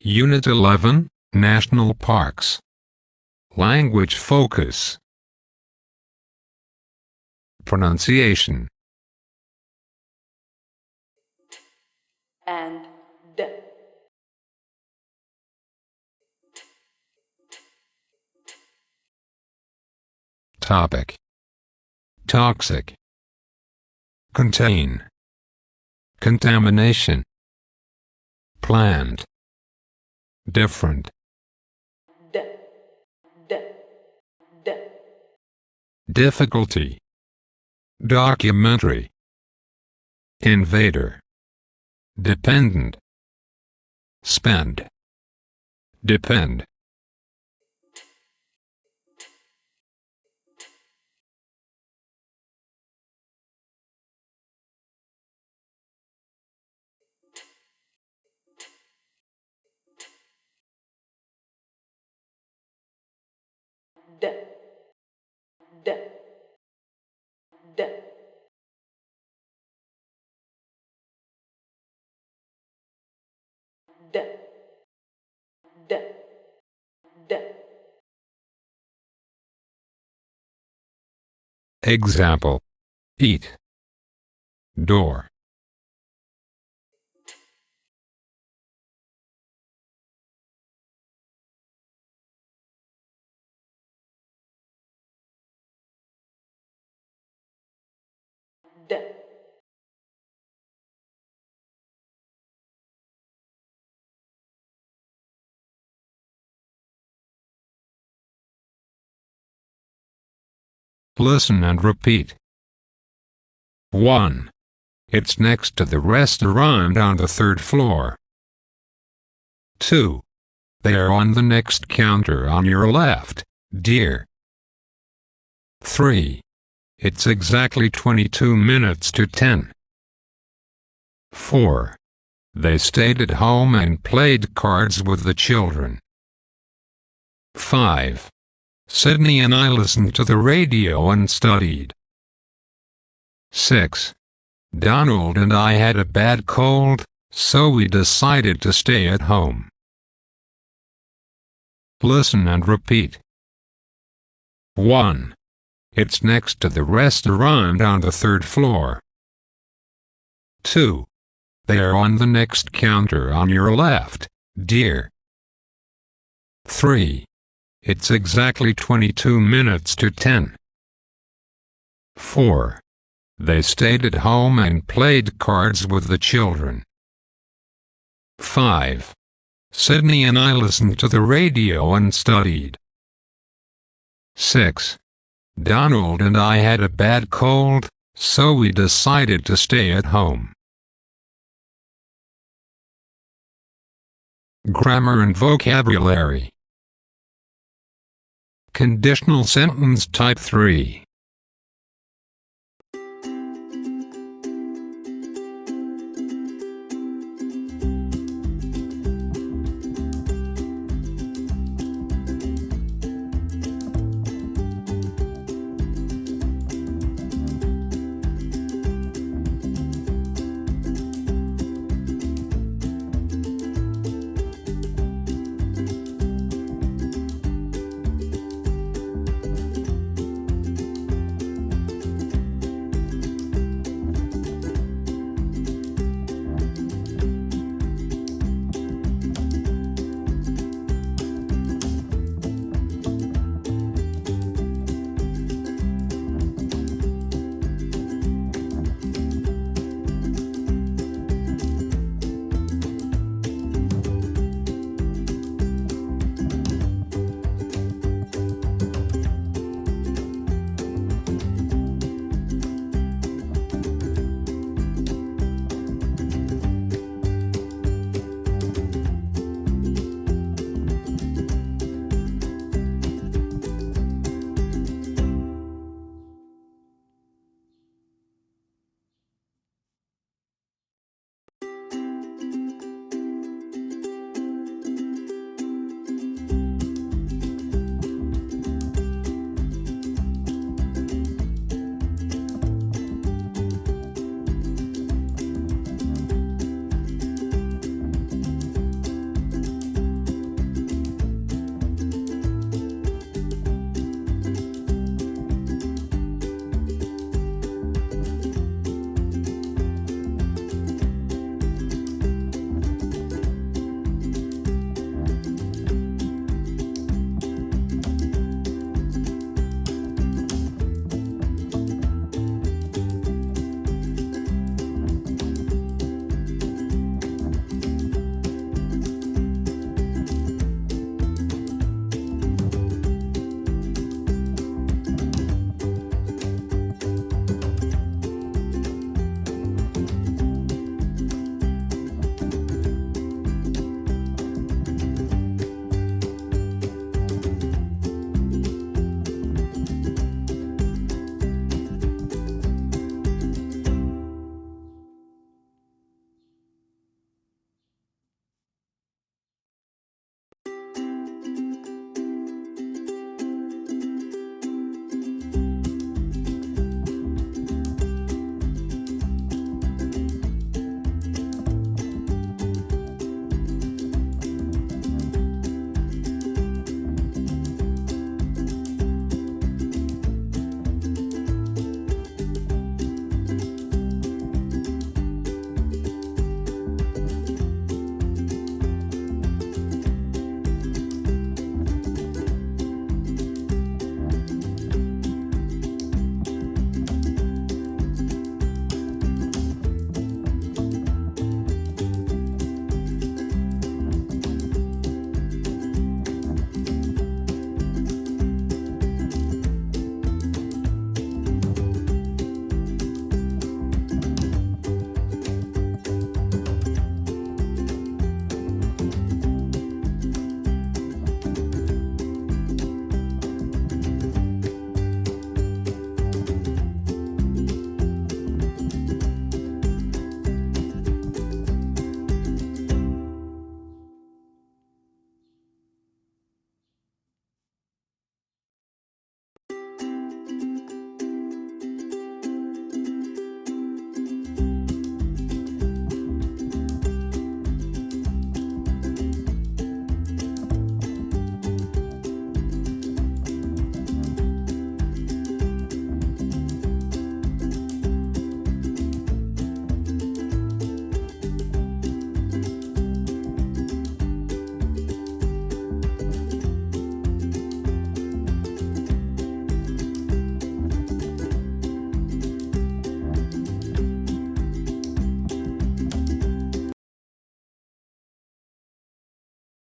Unit 11, National Parks. Language focus. Pronunciation. And d. Topic. Toxic. Contain. Contamination. Planned. Different. D. D. D. Difficulty. Documentary. Invader. Dependent. Spend. Depend. D. D. D. D. D. D. Example. Eat. Door. D. Listen and repeat. 1. It's next to the restaurant on the 3rd floor. 2. They are on the next counter on your left, dear. 3. It's exactly 22 minutes to 10. 4. They stayed at home and played cards with the children. 5. Sydney and I listened to the radio and studied. 6. Donald and I had a bad cold, so we decided to stay at home. Listen and repeat. 1. It's next to the restaurant on the 3rd floor. 2. They are on the next counter on your left, dear. 3. It's exactly 22 minutes to 10. 4. They stayed at home and played cards with the children. 5. Sydney and I listened to the radio and studied. 6. Donald and I had a bad cold, so we decided to stay at home. Grammar and vocabulary. Conditional sentence type 3.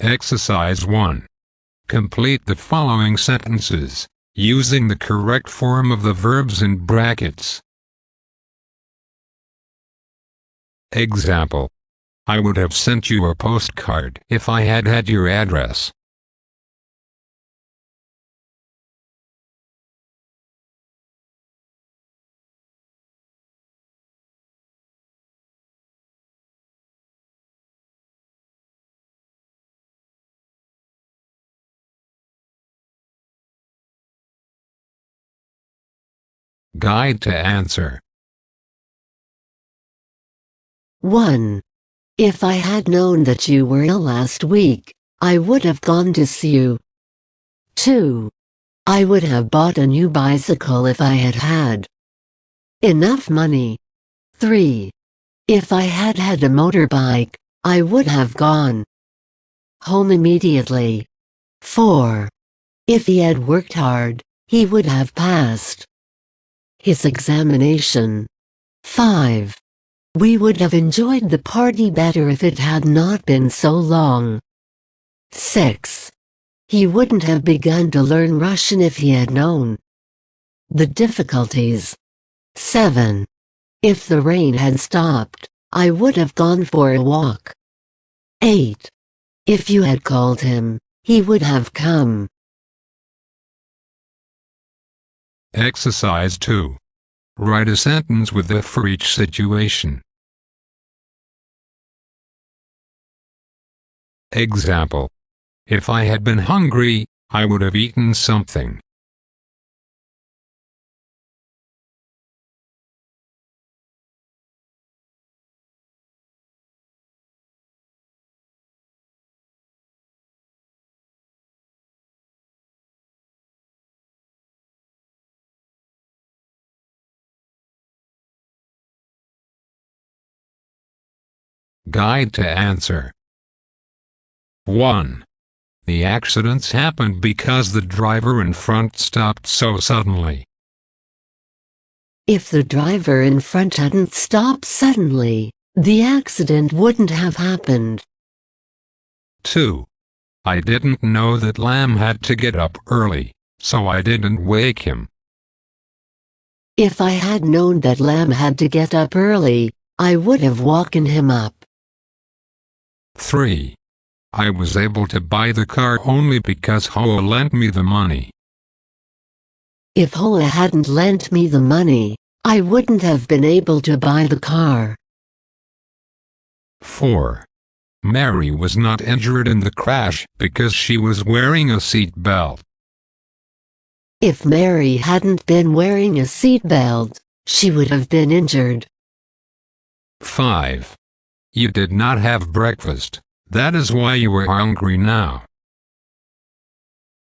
Exercise 1. Complete the following sentences, using the correct form of the verbs in brackets. Example: I would have sent you a postcard if I had had your address. Guide to answer. 1. If I had known that you were ill last week, I would have gone to see you. 2. I would have bought a new bicycle if I had had enough money. 3. If I had had a motorbike, I would have gone home immediately. 4. If he had worked hard, he would have passed his examination. 5. We would have enjoyed the party better if it had not been so long. 6. He wouldn't have begun to learn Russian if he had known the difficulties. 7. If the rain had stopped, I would have gone for a walk. 8. If you had called him, he would have come. Exercise 2. Write a sentence with if for each situation. Example: if I had been hungry, I would have eaten something. Guide to answer. 1. The accidents happened because the driver in front stopped so suddenly. If the driver in front hadn't stopped suddenly, the accident wouldn't have happened. 2. I didn't know that Lamb had to get up early, so I didn't wake him. If I had known that Lamb had to get up early, I would have woken him up. 3. I was able to buy the car only because Hoa lent me the money. If Hoa hadn't lent me the money, I wouldn't have been able to buy the car. 4. Mary was not injured in the crash because she was wearing a seat belt. If Mary hadn't been wearing a seatbelt, she would have been injured. 5. You did not have breakfast. That is why you are hungry now.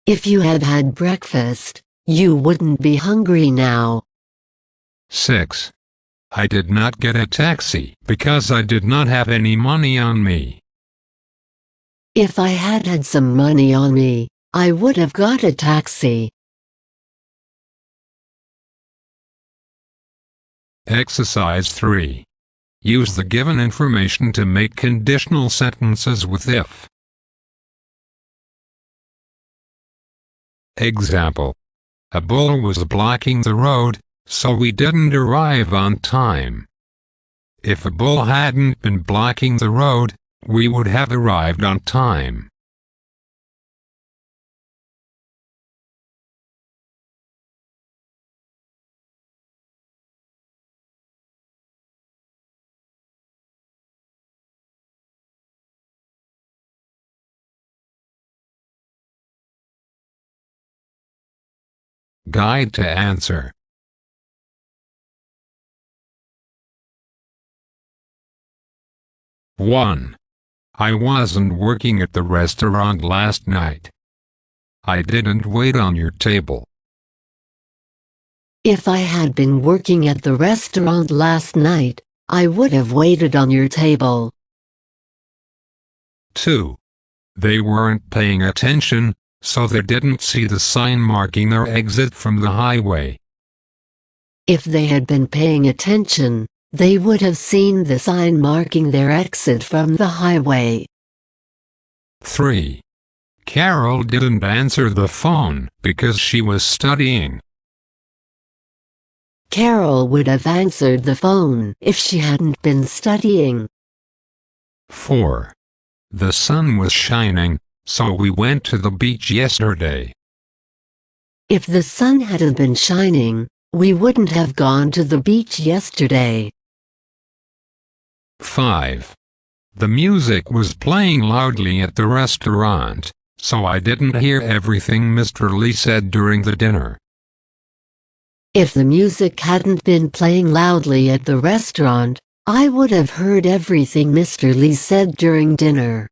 If you had had breakfast, you wouldn't be hungry now. 6. I did not get a taxi because I did not have any money on me. If I had had some money on me, I would have got a taxi. Exercise 3. Use the given information to make conditional sentences with if. Example: a bull was blocking the road, so we didn't arrive on time. If a bull hadn't been blocking the road, we would have arrived on time. Guide to answer. 1. I wasn't working at the restaurant last night. I didn't wait on your table. If I had been working at the restaurant last night, I would have waited on your table. 2. They weren't paying attention, so they didn't see the sign marking their exit from the highway. If they had been paying attention, they would have seen the sign marking their exit from the highway. 3. Carol didn't answer the phone because she was studying. Carol would have answered the phone if she hadn't been studying. 4. The sun was shining, so we went to the beach yesterday. If the sun hadn't been shining, we wouldn't have gone to the beach yesterday. 5. The music was playing loudly at the restaurant, so I didn't hear everything Mr. Lee said during the dinner. If the music hadn't been playing loudly at the restaurant, I would have heard everything Mr. Lee said during dinner.